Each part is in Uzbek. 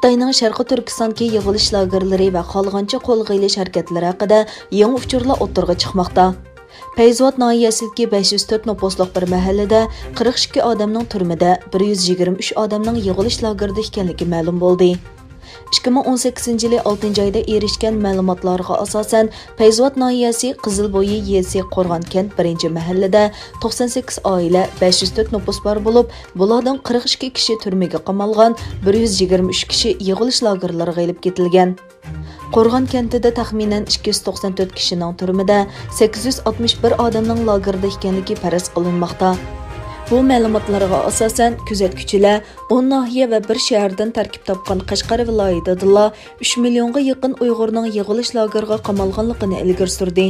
Xitoyning Sharqi Turkistondagi yig'ilish lagerlari va qolgancha qo'lga ilish harakatlari haqida yangi uchurlar o'ttirg'a chiqmoqda. Feyzot noyasidagi 504 nopusliq bir mahallada 42 odamning turmida, 123 odamning yig'ilish lagerida ekanligi ma'lum bo'ldi. 2018 yili 6 oyda erishgan ma'lumotlarga asosan Feyzot noyasi Qizilbo'yi yezi Qo'rg'on kent 1-mahallada 98 oila 504 nopus bor bo'lib, bulardan 42 kishi turmaga qamalgan, 123 kishi yig'ilish lagerlariga ilib ketilgan. Qo'rg'on kentida taxminan 294 kishining turmida, 861 odamning lagerda ekanligi faraz qilinmoqda. Bu ma'lumotlarga asosan kuzatuvchilar 10 nahiya va bir shahardan tarkib topgan Qashqar viloyatida 3 millionga yaqin Uyg'urning yig'ilish lageriga qamalganligini ilgari surdi.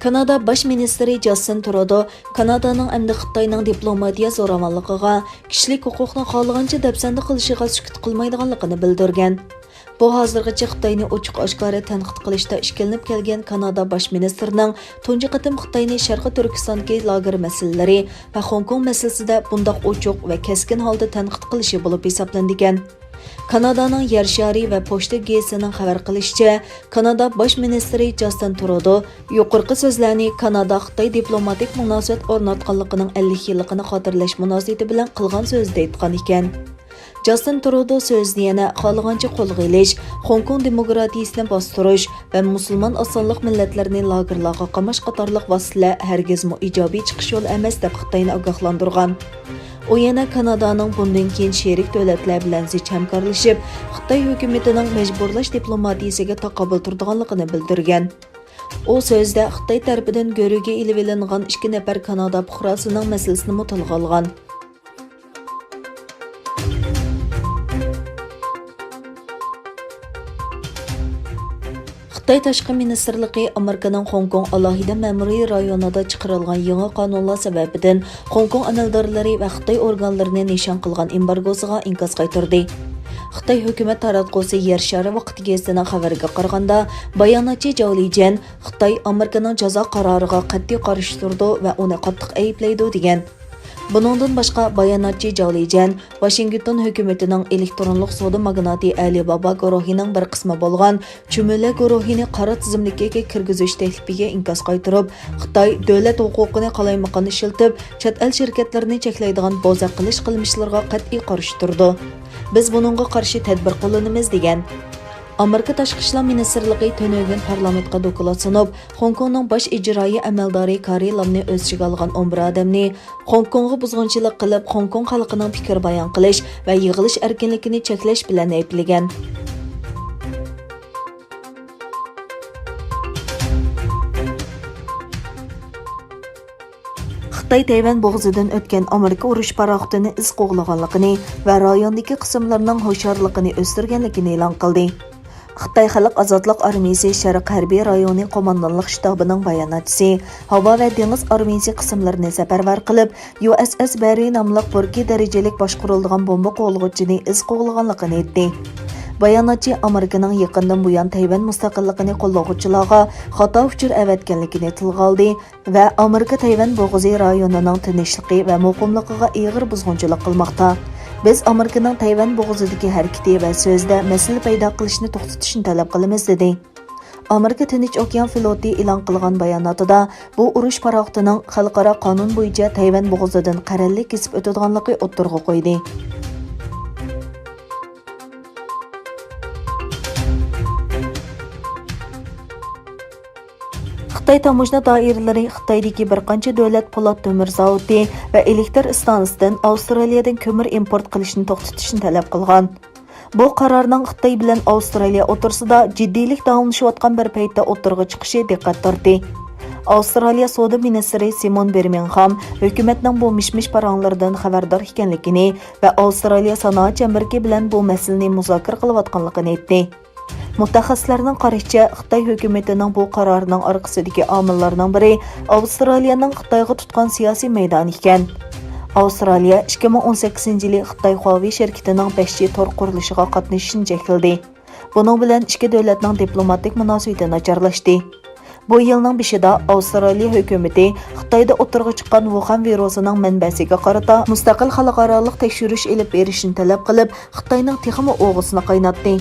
Kanada Bosh ministri Justin Trudeau Kanadaning hamda Xitoyning diplomatiya zo'ravonligiga, kishilik huquqni xohlagancha dafsanda qilishiga sukut qilmaydiganligini bildirgan. Bu hozirgacha Xitoyni ochiq-oshkora tanqid qilishda ishkilinib kelgan Kanada bosh ministrining tunji qatim Xitoyni Sharqi Turkistondagi lager masalalari va Hong Kong masalasida bundoq ochiq va keskin holda tanqid qilishi bo'lib hisoblangan. Kanadaning Yer shari va pochta gazetining xabar qilishicha, Kanada bosh ministri Justin Trudeau yuqorqi so'zlarni Kanada-Xitoy diplomatik munosabat o'rnatganligining 50 yilligini xotirlash munosabati bilan qilgan so'zda aytgan ekan. Justin Trudeau so'zni yana xohlagancha qo'lga ilish, Hong Kong demokratiyasini bostirish va musulmon osonliq millatlarning lagerlarga qamash qatorliq vositalar hargizmi ijobiy chiqish yo'li emas deb Xitoyni ogohlantirgan. U yana Kanadaning bundan keyin sherik davlatlar bilan zich hamkorlashib, Xitoy hukumatining majburlash diplomatiyasiga taqobil turadiganligini bildirgan. U so'zda Xitoy tarafidan go'riga ilib olingan 2 nafar Kanada fuqarosining masalasini mutalga olgan. Xitoy Tashqi ministrligi Amerikaning Hong Kong alohida ma'muriy rayonida chiqarilgan yangi qonunlar sababidan Hong Kong amaldorlari va Xitoy organlarini nishon qilgan embargosiga inkos qaytardi. Xitoy hukumat taratqusi Yer shari vaqti gazetining xabariga qaraganda, bayonotchi Zhao Lijian Xitoy Amerikaning jazo qaroriga qat'iy qarshi turdi va uni qattiq ayblaydi degan. Buningdan boshqa bayonotchi Zhao Lijian Washington hukumatining elektronlik savdo magnati Alibaba guruhining bir qismi bo'lgan Chumula guruhini qora tizimlikka kirgizish taklifiga inkos qaytarib, Xitoy davlat huquqini qalaymaqani ishiltib, chet el shirkatlarini cheklaydigan bo'zaq qilish qilmishlariga qat'iy qarshi turdi. Biz buningga qarshi tadbir qo'llanamiz degan. Amerika Tashqi ishlar ministrligi Tönögün parlamentga doklad sunib, Hong Kongning bosh ijroiy amaldori Carrie Lamni o'z ichiga olgan 11 odamni Hong Kongga buzg'unchilik qilib, Hong Kong xalqining fikr bayon qilish va yig'ilish erkinligini cheklash bilan ayblagan. Xitoy Tayvan bo'g'zidan o'tgan Amerika urush paroxotini iz qo'g'laganligini va rayondagi qismlarning hushyorligini o'stirganligini e'lon qildi. Xitoy Xalq ozodlik armiyasi Sharq harbiy rayoni qo'mondonlik shtabining bayonotchisi havo va dengiz armiyasi qismlarini safarbar qilib, USS Barry nomli 1 darajalik boshqarilgan bomba qo'lg'uchini iz qo'g'laganligini aytdi. Bayonotchi Amerikaning yaqindan buyon Tayvan mustaqilligini qo'llovchilarga xato uchur avatganligini tilga oldi va Amerika Tayvan bo'g'zi rayonining tinchligi va muqimligiga og'ir buzg'unchilik qilmoqda. Biz Amerikaning Tayvan bo'g'zidagi harakati va so'zda masala paydo qilishni to'xtatishni talab qilamiz dedi. Amerika Tinch okean floti e'lon qilgan bayonotida bu urush paroxotining xalqaro qonun bo'yicha Tayvan bo'g'zidan qarorlik kesib o'tadiganligi o'ttirg'a qo'ydi. Xitoy tamojna doiralari Xitoydagi bir qancha davlat po'lat temir zavodi va elektr stansiyasidan Avstraliyadan ko'mir import qilishni to'xtatishni talab qilgan. Bu qarorning Xitoy bilan Avstraliya o'rtasida jiddiylik davomlashayotgan bir paytda o'tirg'a chiqishi diqqat tortdi. Avstraliya savdo ministri Simon Birmingham hukumatning bu mishmish paranglaridan xabardor ekanligini va Avstraliya sanoat jamiyati bilan bu masalani muzokara qilayotganligini aytdi. Mutaxassislarning qarashicha, Xitoy hukumatining bu qarorining orqasidagi omillarning biri Avstraliyaning Xitoyga tutgan siyosiy maydon ekan. Avstraliya 2018 yili Xitoy Huawei shirkatining 5G tor qurilishiga qatnashishni chekladi. Buning bilan ikki davlatning diplomatik munosabati nacharlashdi. Bu yilning beshida Avstraliya hukumati Xitoyda o'tirg'i chiqqan Wuhan virusining manbasiga qarata mustaqil xalqaro tekshirish elib berishni talab qilib, Xitoyning texmi o'g'isini qaynatdi.